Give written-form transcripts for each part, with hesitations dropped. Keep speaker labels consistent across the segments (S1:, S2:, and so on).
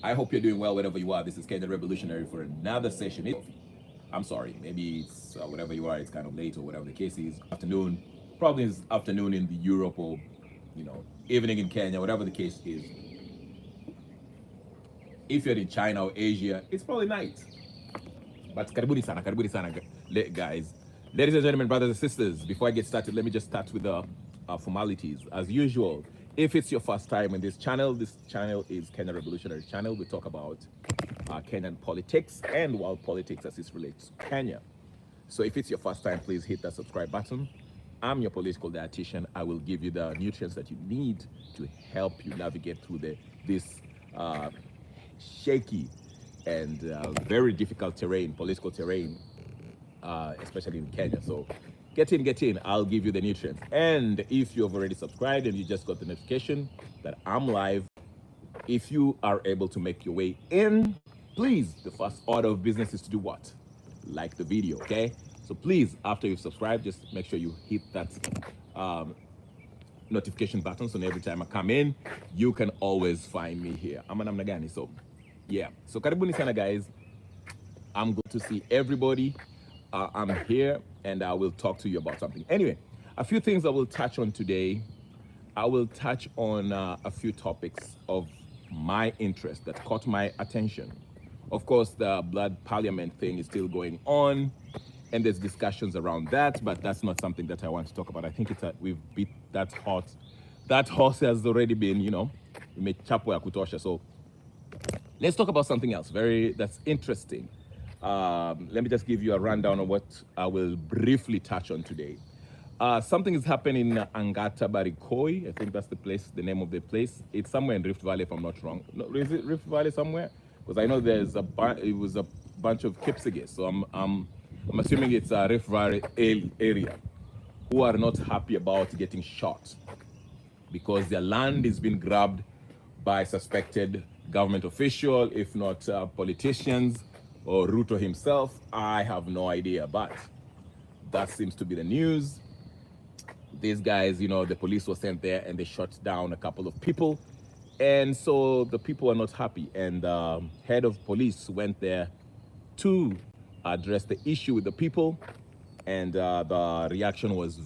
S1: I hope you're doing well wherever you are. This is Kenyan Revolutionary for another session. I'm sorry, maybe it's whatever you are, it's kind of late or whatever the case is. Afternoon, probably is afternoon in the Europe or, evening in Kenya, whatever the case is. If you're in China or Asia, it's probably night. But karibuni sana, guys. Ladies and gentlemen, brothers and sisters, before I get started, let me just start with the formalities. As usual, if it's your first time in this channel is Kenya Revolutionary Channel. We talk about Kenyan politics and world politics as it relates to Kenya. So if it's your first time, please hit that subscribe button. I'm your political dietitian. I will give you the nutrients that you need to help you navigate through this shaky and very difficult terrain, political terrain, especially in Kenya. So get in. I'll give you the nutrients. And if you've already subscribed and you just got the notification that I'm live, if you are able to make your way in, please, the first order of business is to do what? Like the video, okay? So please, after you've subscribed, just make sure you hit that notification button so every time I come in, you can always find me here. I'm namna gani. So yeah, so karibuni sana guys. I'm good to see everybody. I'm here and I will talk to you about something. Anyway, a few things I will touch on today. I will touch on a few topics of my interest that caught my attention. Of course, the blood parliament thing is still going on and there's discussions around that, but that's not something that I want to talk about. I think we've beat that horse. That horse has already been, chapo ya kutosha. So let's talk about something else that's interesting. Let me just give you a rundown of what I will briefly touch on today. Something is happening in Angata Barikoi. I think that's the name of the place. It's somewhere in Rift Valley, if I'm not wrong. No, is it Rift Valley somewhere? Because I know it was a bunch of Kipsigis. So I'm assuming it's a Rift Valley area who are not happy about getting shot because their land is being grabbed by suspected government official, if not politicians or Ruto himself. I have no idea, but that seems to be the news. These guys, the police were sent there and they shot down a couple of people. And so the people are not happy. And the head of police went there to address the issue with the people. And the reaction was,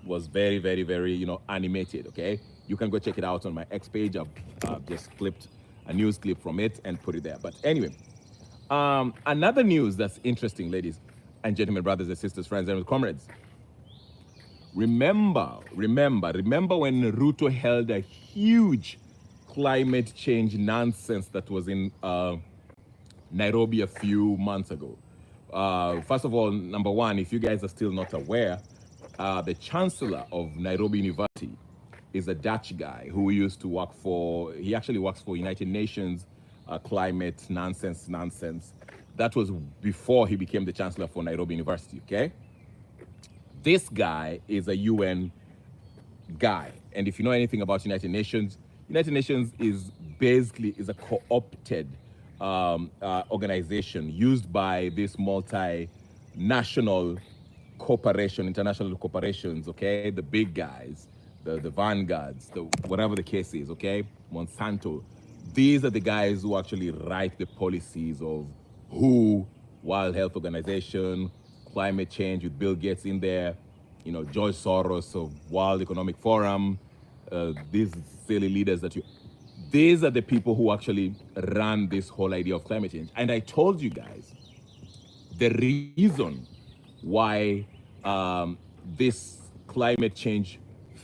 S1: was very, very, very, animated, okay? You can go check it out on my X page. I've just clipped a news clip from it and put it there. But anyway, another news that's interesting, ladies and gentlemen, brothers and sisters, friends and comrades. Remember when Ruto held a huge climate change nonsense that was in Nairobi a few months ago. First of all, number one, if you guys are still not aware, the chancellor of Nairobi University is a Dutch guy who used to he actually works for United Nations climate nonsense. That was before he became the chancellor for Nairobi University, okay? This guy is a UN guy. And if you know anything about United Nations is basically a co-opted organization used by this multinational corporation, international corporations, okay? The big guys, the vanguards, whatever the case is, okay? Monsanto. These are the guys who actually write the policies of WHO, World Health Organization, climate change with Bill Gates in there, George Soros of World Economic Forum, these silly leaders these are the people who actually run this whole idea of climate change. And I told you guys, the reason why this climate change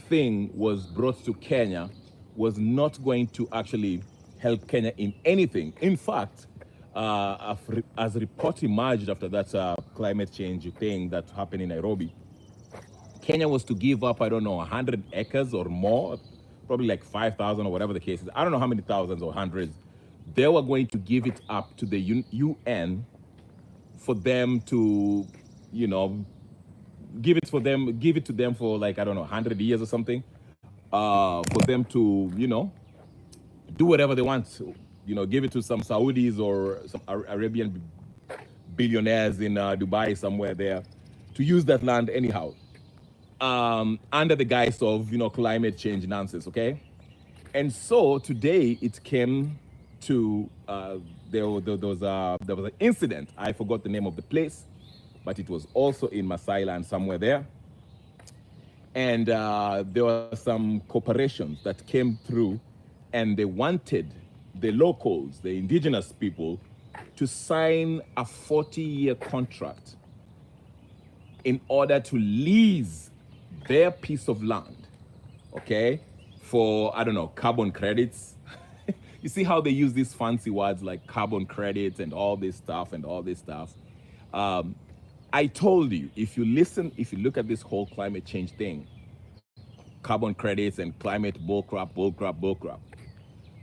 S1: thing was brought to Kenya was not going to actually help Kenya in anything. In fact, as a report emerged after that climate change thing that happened in Nairobi, Kenya was to give up, 100 acres or more, probably like 5,000 or whatever the case is. I don't know how many thousands or hundreds. They were going to give it up to the UN for them to, give it to them for 100 years or something, for them to, do whatever they want. Give it to some Saudis or some Arabian billionaires in Dubai somewhere there to use that land anyhow, under the guise of, climate change nonsense, okay? And so today it came to there was an incident. I forgot the name of the place, but it was also in Masai land somewhere there. And there were some corporations that came through, and they wanted the locals, the indigenous people, to sign a 40-year contract in order to lease their piece of land, okay, for, I don't know, carbon credits. You see how they use these fancy words like carbon credits and all this stuff and all this stuff. I told you, if you look at this whole climate change thing, carbon credits and climate bullcrap,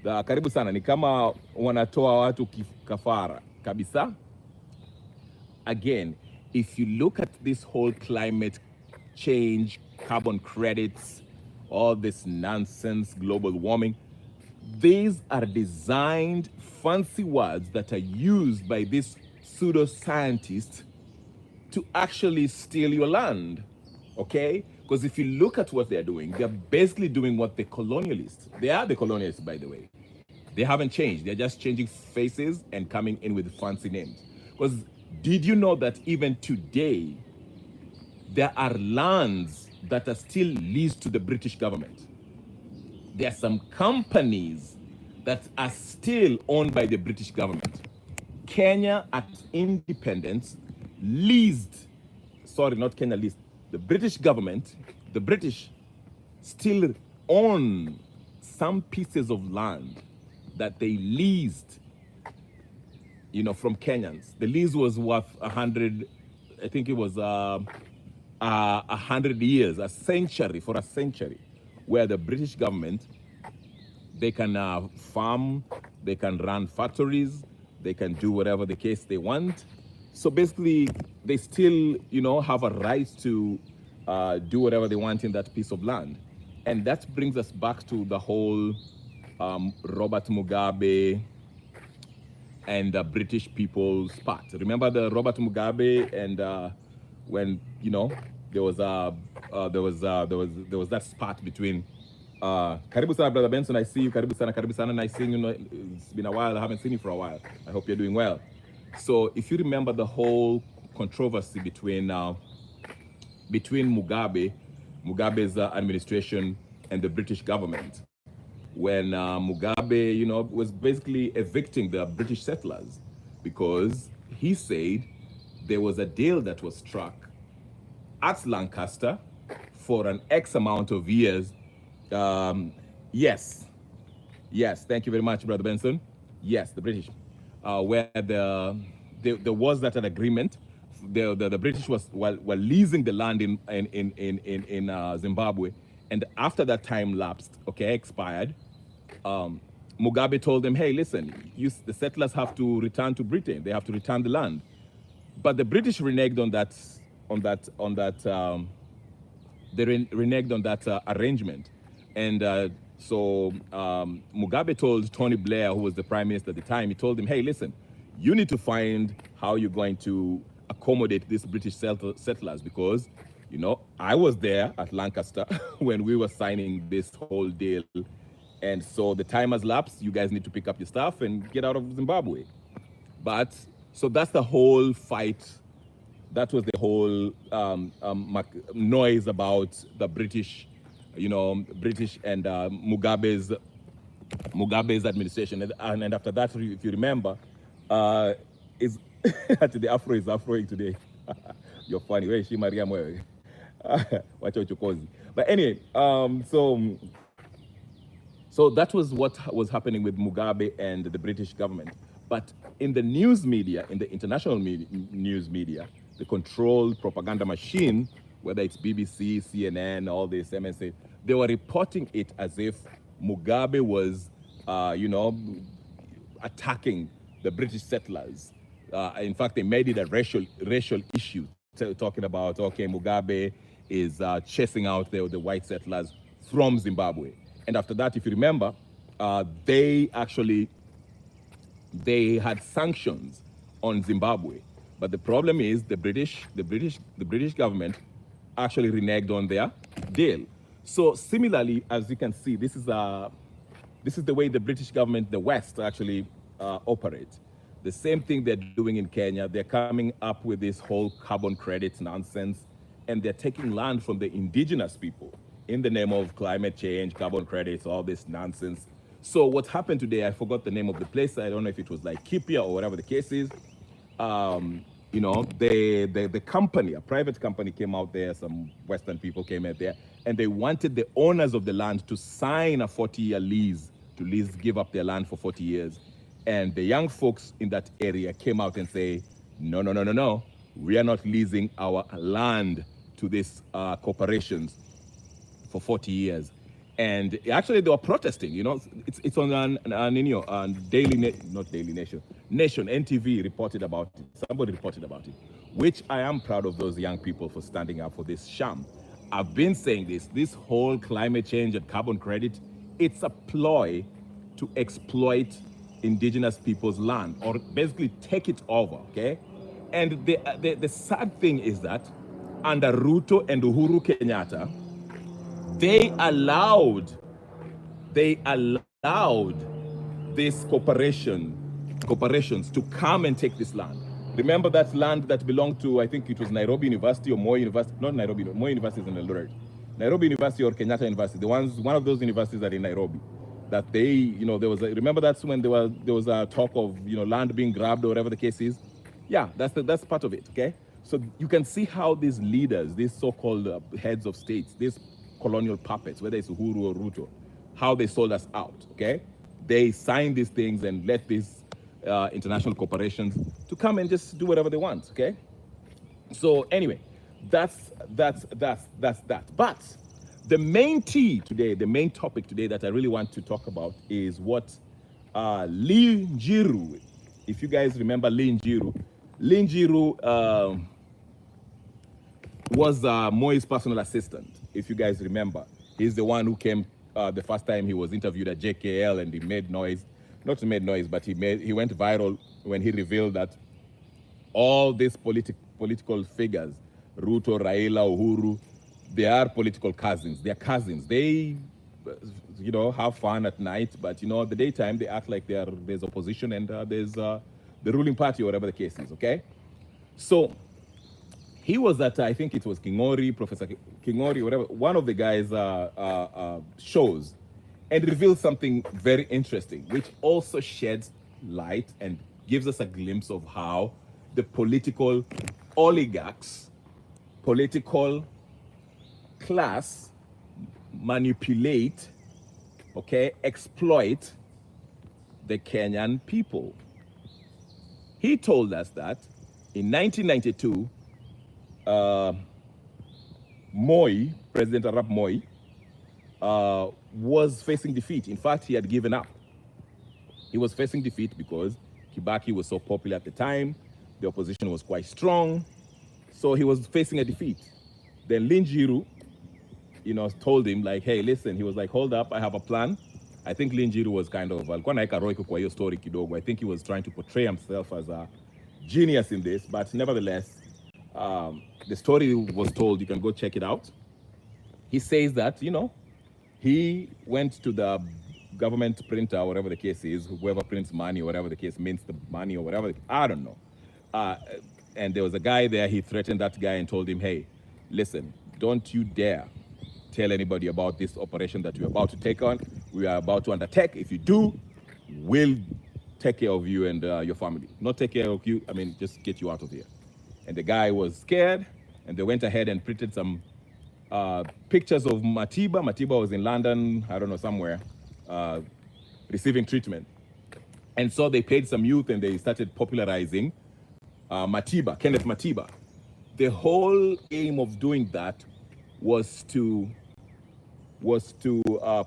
S1: karibu sana, ni kama wanatoa watu kafara kabisa. Again, if you look at this whole climate change, carbon credits, all this nonsense, global warming, these are designed fancy words that are used by these pseudoscientists to actually steal your land, okay? Because if you look at what they're doing, they're basically doing what the colonialists, they are the colonialists, by the way. They haven't changed. They're just changing faces and coming in with fancy names. Because did you know that even today, there are lands that are still leased to the British government? There are some companies that are still owned by the British government. Kenya at independence leased, sorry, not Kenya leased, the British government, the British still own some pieces of land that they leased, you know, from Kenyans. The lease was worth 100, I think it was 100 years, a century, for a century, where the British government, they can farm, they can run factories, they can do whatever the case they want. So basically, they still, you know, have a right to do whatever they want in that piece of land. And that brings us back to the whole Robert Mugabe and the British people's part. Remember the Robert Mugabe and when, you know, there was that spat between Karibu sana, Brother Benson, I see you. Karibu sana, and I see you. Know, it's been a while. I haven't seen you for a while. I hope you're doing well. So if you remember the whole controversy between Mugabe's administration and the British government, when Mugabe, you know, was basically evicting the British settlers because he said there was a deal that was struck at Lancaster for an X amount of years. Yes, thank you very much, Brother Benson. Yes, the British, where there was that an agreement. The British were leasing the land in Zimbabwe, and after that time lapsed, okay, expired, Mugabe told them, hey, listen, the settlers have to return to Britain. They have to return the land. But the British reneged on that arrangement. And so Mugabe told Tony Blair, who was the prime minister at the time, he told him, hey, listen, you need to find how you're going to accommodate these British settlers because, you know, I was there at Lancaster when we were signing this whole deal. And so the time has lapsed. You guys need to pick up your stuff and get out of Zimbabwe. But so that's the whole fight. That was the whole noise about the British, you know, British and Mugabe's administration. And after that, if you remember, is the Afro is Afroing today. You're funny. Where is she, Maria Mwewe? Watch out, Chokozi. But anyway, so that was what was happening with Mugabe and the British government. But in the news media, in the international news media, the controlled propaganda machine, whether it's BBC, CNN, all this, MSA, they were reporting it as if Mugabe was, you know, attacking the British settlers. In fact, they made it a racial issue, talking about, okay, Mugabe is chasing out the white settlers from Zimbabwe. And after that, if you remember, they had sanctions on Zimbabwe. But the problem is the British government actually reneged on their deal. So similarly, as you can see, this is This is the way the British government, the West, actually operate. The same thing they're doing in Kenya. They're coming up with this whole carbon credits nonsense, and they're taking land from the indigenous people in the name of climate change, carbon credits, all this nonsense. So what happened today, I forgot the name of the place. I don't know if it was like Kipia or whatever the case is. You know, the company, a private company came out there, some Western people came out there, and they wanted the owners of the land to sign a 40-year lease, to give up their land for 40 years. And the young folks in that area came out and say, no, no, no, no, no. We are not leasing our land to these corporations for 40 years. And actually they were protesting, you know, it's on not Daily Nation, NTV reported about it. Somebody reported about it, which I am proud of those young people for standing up for this sham. I've been saying this whole climate change and carbon credit, it's a ploy to exploit indigenous people's land, or basically take it over, okay? And the sad thing is that under Ruto and Uhuru Kenyatta, they allowed these corporations to come and take this land. Remember that land that belonged to, I think it was Nairobi University or Moi University, not Nairobi, Moi University is in Eldoret. Nairobi University or Kenyatta University, one of those universities are in Nairobi. That they, you know, remember that's when there was a talk of, you know, land being grabbed or whatever the case is. Yeah, that's part of it, okay? So you can see how these leaders, these so-called heads of states, these colonial puppets, whether it's Uhuru or Ruto, how they sold us out, okay? They signed these things and let these international corporations to come and just do whatever they want, okay? So anyway, that's that. But the main topic today that I really want to talk about is what Lee Njiru, if you guys remember Lee Njiru was Moi's personal assistant, if you guys remember. He's the one who came the first time he was interviewed at JKL, and he made noise, not made noise, but he went viral when he revealed that all these political figures, Ruto, Raila, Uhuru, they are political cousins. They're cousins. They, you know, have fun at night, but, you know, at the daytime, they act like there's opposition and there's the ruling party or whatever the case is, okay? So he was at, I think it was Professor Kingori, whatever, one of the guys' shows, and revealed something very interesting, which also sheds light and gives us a glimpse of how the political oligarchs, political class manipulate, okay, exploit the Kenyan people. He told us that in 1992, Moi, President Arap Moi, was facing defeat. In fact, he had given up. He was facing defeat because Kibaki was so popular at the time. The opposition was quite strong. So he was facing a defeat. Then Lee Njiru, you know, told him like, hey, listen, he was like, hold up, I have a plan. I think Lee Njiru was kind of, story kidogo. I think he was trying to portray himself as a genius in this, but nevertheless, the story was told, you can go check it out. He says that, you know, he went to the government printer, whatever the case is, whoever prints money, or whatever the case means, the money or whatever, I don't know. And there was a guy there, he threatened that guy and told him, hey, listen, don't you dare tell anybody about this operation that we're about to take on. We are about to undertake. If you do, we'll take care of you and your family. Not take care of you, I mean, just get you out of here. And the guy was scared, and they went ahead and printed some pictures of Matiba. Matiba was in London, I don't know, somewhere, receiving treatment. And so they paid some youth and they started popularizing Matiba, Kenneth Matiba. The whole aim of doing that was to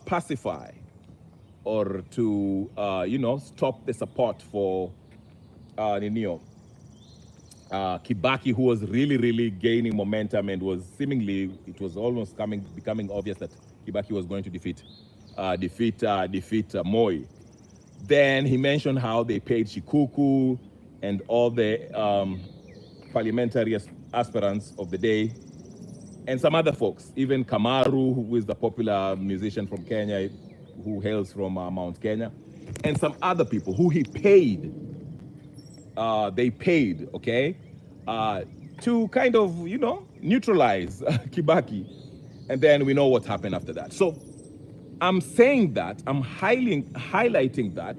S1: pacify or to, you know, stop the support for Kibaki, who was really gaining momentum and was seemingly, it was almost becoming obvious that Kibaki was going to defeat Moi. Then he mentioned how they paid Shikuku and all the parliamentary aspirants of the day, and some other folks, even Kamaru, who is the popular musician from Kenya, who hails from Mount Kenya, and some other people who he paid. They paid, okay, to kind of, neutralize Kibaki. And then we know what happened after that. So I'm saying that, I'm highlighting that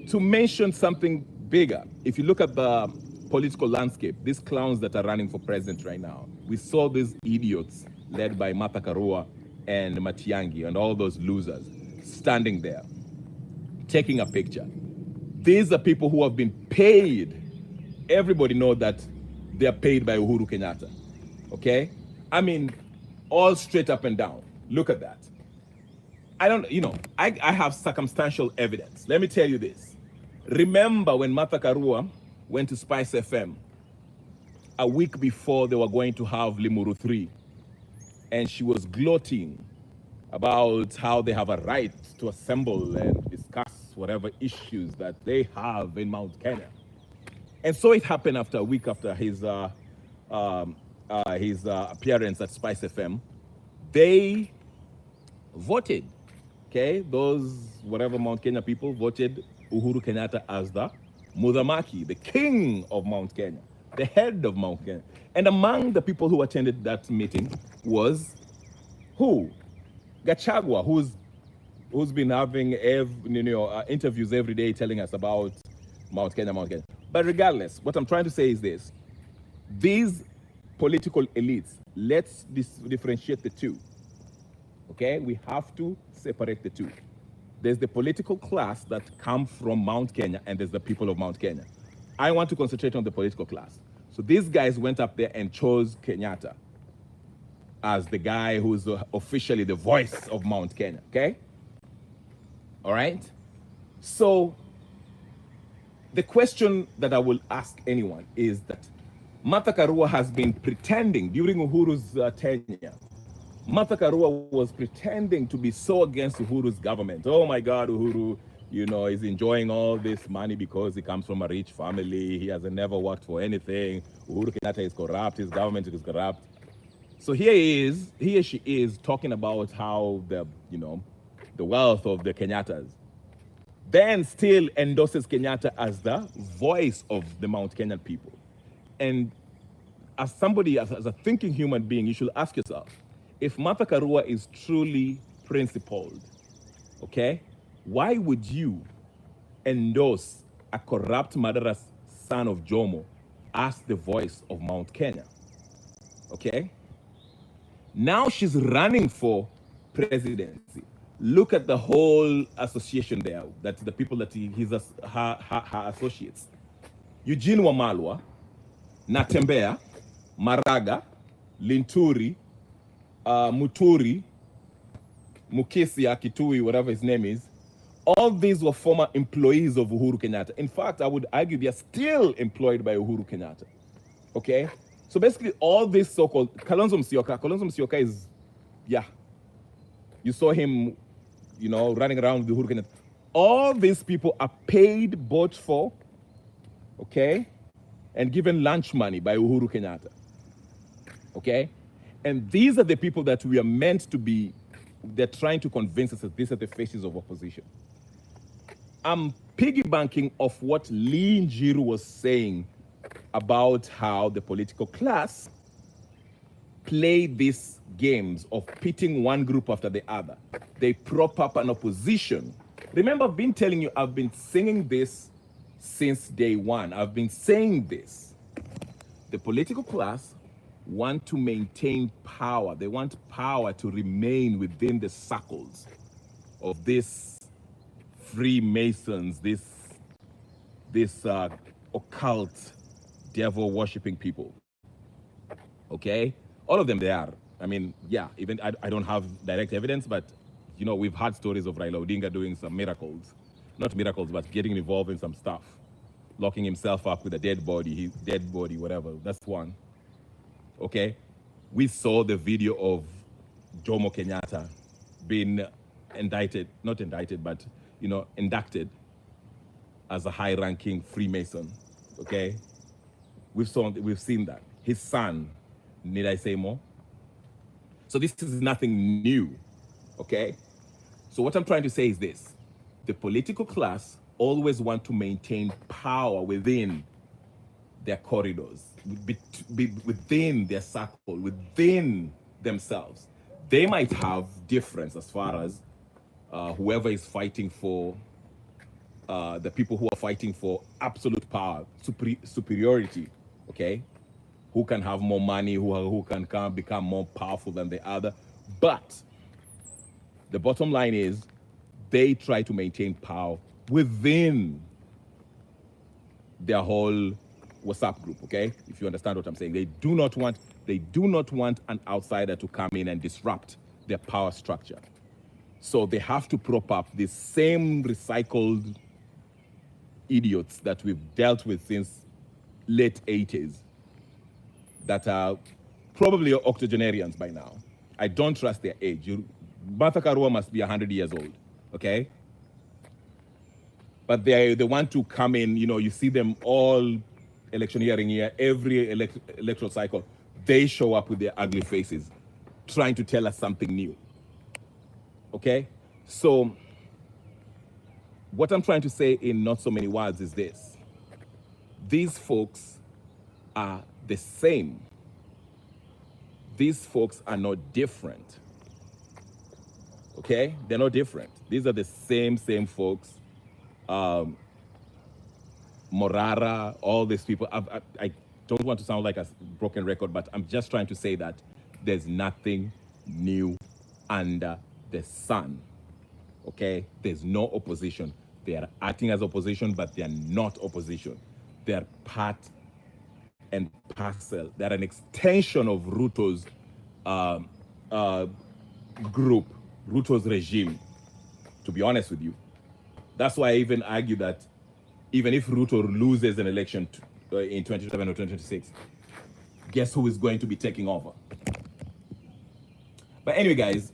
S1: to mention something bigger. If you look at the political landscape, these clowns that are running for president right now, we saw these idiots led by Martha Karua and Matiangi and all those losers standing there, taking a picture. These are people who have been paid. Everybody knows that they are paid by Uhuru Kenyatta. Okay? I mean, all straight up and down. Look at that. I have circumstantial evidence. Let me tell you this. Remember when Martha Karua went to Spice FM a week before they were going to have Limuru 3, and she was gloating about how they have a right to assemble and discuss whatever issues that they have in Mount Kenya. And so it happened after a week after his appearance at Spice FM, they voted, okay? Those, whatever Mount Kenya people voted Uhuru Kenyatta as the Mudhamaki, the king of Mount Kenya, the head of Mount Kenya. And among the people who attended that meeting was who? Gachagua, who's been having interviews every day telling us about Mount Kenya, Mount Kenya. But regardless, what I'm trying to say is this. These political elites, let's differentiate the two. Okay? We have to separate the two. There's the political class that come from Mount Kenya, and there's the people of Mount Kenya. I want to concentrate on the political class. So these guys went up there and chose Kenyatta as the guy who's officially the voice of Mount Kenya, okay? All right? So the question that I will ask anyone is that Martha Karua has been pretending during Uhuru's tenure. Martha Karua was pretending to be so against Uhuru's government. Oh my God, Uhuru, is enjoying all this money because he comes from a rich family. He has never worked for anything. Uhuru Kenyatta is corrupt. His government is corrupt. So he or she is talking about how the wealth of the Kenyattas. Then still endorses Kenyatta as the voice of the Mount Kenyan people. And as somebody, as a thinking human being, you should ask yourself, if Martha Karua is truly principled, okay, why would you endorse a corrupt murderous son of Jomo as the voice of Mount Kenya? Okay? Now she's running for presidency. Look at the whole association there, that's the people that her associates. Eugene Wamalwa, Natembea, Maraga, Linturi, Muturi, Mukisia, Kitui, whatever his name is, all these were former employees of Uhuru Kenyatta. In fact, I would argue they are still employed by Uhuru Kenyatta. Okay? So basically, all this so-called Kalonzo Musyoka is, you saw him, running around with Uhuru Kenyatta. All these people are paid, bought for, okay, and given lunch money by Uhuru Kenyatta. Okay? And these are the people that we are meant to be, they're trying to convince us that these are the faces of opposition. I'm piggybanking off what Lee Njiru was saying about how the political class play these games of pitting one group after the other. They prop up an opposition. Remember, I've been telling you, I've been singing this since day one. I've been saying this. The political class want to maintain power. They want power to remain within the circles of these Freemasons, this occult, devil-worshipping people. Okay? All of them they are. I mean, even I don't have direct evidence, but we've had stories of Raila Odinga doing some miracles. Not miracles, but getting involved in some stuff. Locking himself up with a dead body, whatever. That's one. Okay? We saw the video of Jomo Kenyatta being indicted, not indicted, but, inducted as a high-ranking Freemason. Okay? We've seen that. His son, need I say more? So this is nothing new, okay? So what I'm trying to say is this. The political class always want to maintain power within their corridors, within their circle, within themselves. They might have difference as far as whoever is fighting for, the people who are fighting for absolute power, superiority, okay? Who can have more money, who can become more powerful than the other. But the bottom line is they try to maintain power within their whole WhatsApp group, okay? If you understand what I'm saying. They do not want an outsider to come in and disrupt their power structure. So they have to prop up the same recycled idiots that we've dealt with since late 80s that are probably octogenarians by now. I don't trust their age. Martha Karua must be 100 years old, okay? But they want to come in, you see them all electioneering here, every electoral cycle. They show up with their ugly faces, trying to tell us something new, okay? So what I'm trying to say in not so many words is this. These folks are the same. These folks are not different, okay? They're not different. These are the same folks. Morara, all these people. I don't want to sound like a broken record, but I'm just trying to say that there's nothing new under the sun, okay? There's no opposition. They are acting as opposition, but they are not opposition. They are part and parcel. They're an extension of Ruto's group, Ruto's regime, to be honest with you. That's why I even argue that even if Ruto loses an election in 2027 or 2026, guess who is going to be taking over? But anyway, guys,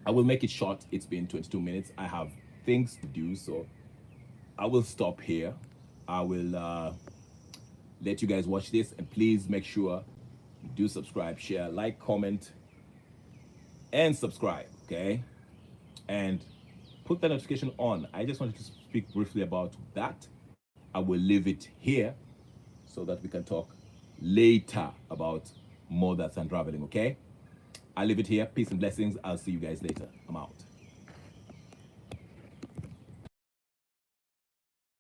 S1: I will make it short. It's been 22 minutes. I have things to do, so I will stop here. I will let you guys watch this, and please make sure you do subscribe, share, like, comment, and subscribe, okay? And put that notification on. I just wanted to speak briefly about that. I will leave it here so that we can talk later about more that's unraveling, okay? I'll leave it here. Peace and blessings. I'll see you guys later. I'm out.